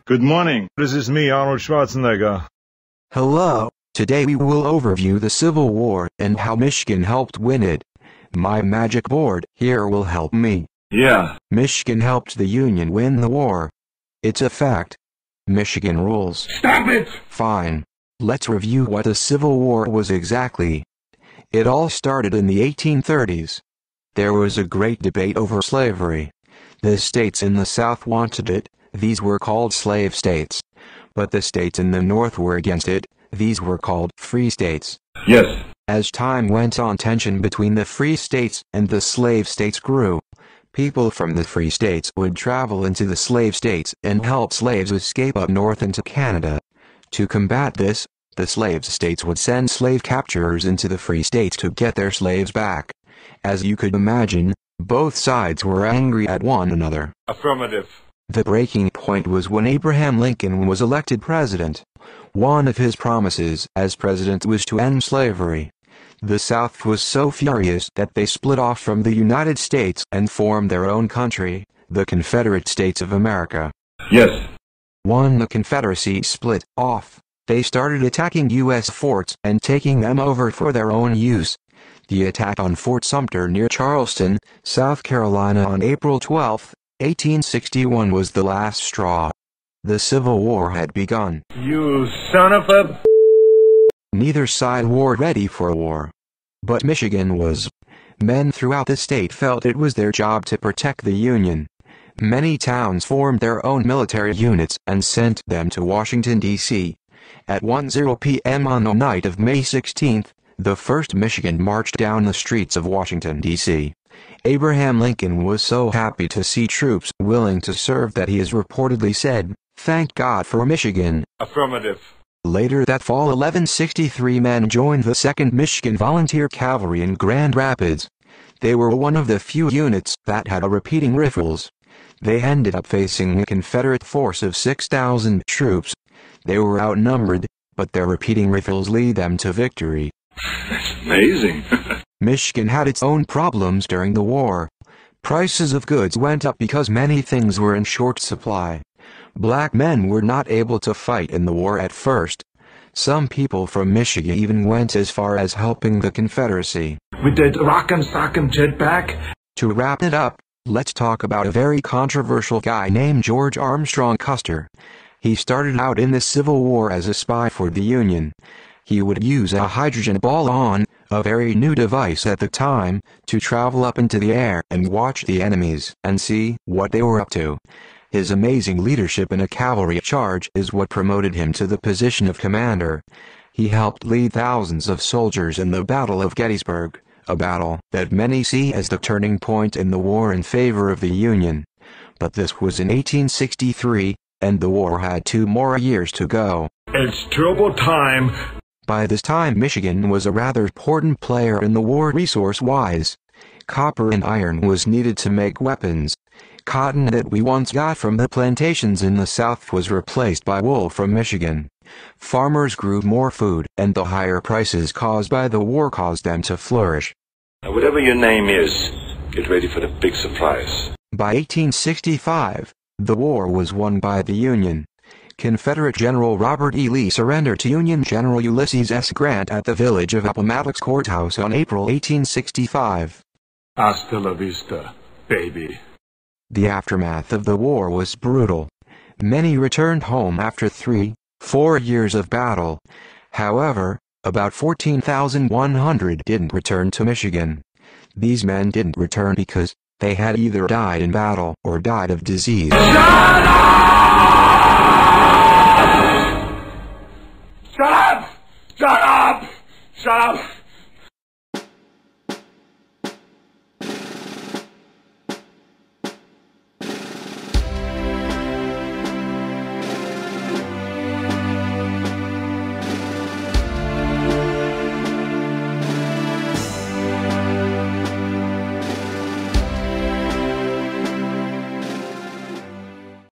Good morning. This is me, Arnold Schwarzenegger. Hello. Today we will overview the Civil War and how Michigan helped win it. My magic board here will help me. Yeah. Michigan helped the Union win the war. It's a fact. Michigan rules. Stop it! Fine. Let's review what the Civil War was exactly. It all started in the 1830s. There was a great debate over slavery. The states in the South wanted it. These were called slave states. But the states in the North were against it. These were called free states. Yes. As time went on, tension between the free states and the slave states grew. People from the free states would travel into the slave states and help slaves escape up north into Canada. To combat this, the slave states would send slave capturers into the free states to get their slaves back. As you could imagine, both sides were angry at one another. Affirmative. The breaking point was when Abraham Lincoln was elected president. One of his promises as president was to end slavery. The South was so furious that they split off from the United States and formed their own country, the Confederate States of America. Yes. When the Confederacy split off, they started attacking U.S. forts and taking them over for their own use. The attack on Fort Sumter near Charleston, South Carolina on April 12, 1861 was the last straw. The Civil War had begun. You son of a... Neither side were ready for war. But Michigan was. Men throughout the state felt it was their job to protect the Union. Many towns formed their own military units and sent them to Washington, D.C. At 1:00 p.m. on the night of May 16, the 1st Michigan marched down the streets of Washington, D.C. Abraham Lincoln was so happy to see troops willing to serve that he has reportedly said, "Thank God for Michigan." Affirmative. Later that fall, 1163 men joined the 2nd Michigan Volunteer Cavalry in Grand Rapids. They were one of the few units that had a repeating rifles. They ended up facing a Confederate force of 6,000 troops. They were outnumbered, but their repeating rifles lead them to victory. That's amazing. Michigan had its own problems during the war. Prices of goods went up because many things were in short supply. Black men were not able to fight in the war at first. Some people from Michigan even went as far as helping the Confederacy. We did Rock'em Sock'em Jetpack. To wrap it up, let's talk about a very controversial guy named George Armstrong Custer. He started out in the Civil War as a spy for the Union. He would use a hydrogen balloon, a very new device at the time, to travel up into the air and watch the enemies and see what they were up to. His amazing leadership in a cavalry charge is what promoted him to the position of commander. He helped lead thousands of soldiers in the Battle of Gettysburg, a battle that many see as the turning point in the war in favor of the Union. But this was in 1863, and the war had 2 more years to go. It's turbo time. By this time, Michigan was a rather important player in the war resource-wise. Copper and iron was needed to make weapons. Cotton that we once got from the plantations in the South was replaced by wool from Michigan. Farmers grew more food, and the higher prices caused by the war caused them to flourish. Now, whatever your name is, get ready for the big surprise. By 1865, the war was won by the Union. Confederate General Robert E. Lee surrendered to Union General Ulysses S. Grant at the village of Appomattox Courthouse on April 1865. Hasta la vista, baby. The aftermath of the war was brutal. Many returned home after 3-4 years of battle. However, about 14,100 didn't return to Michigan. These men didn't return because they had either died in battle or died of disease. Shut up! Shut up! Shut up! Shut up!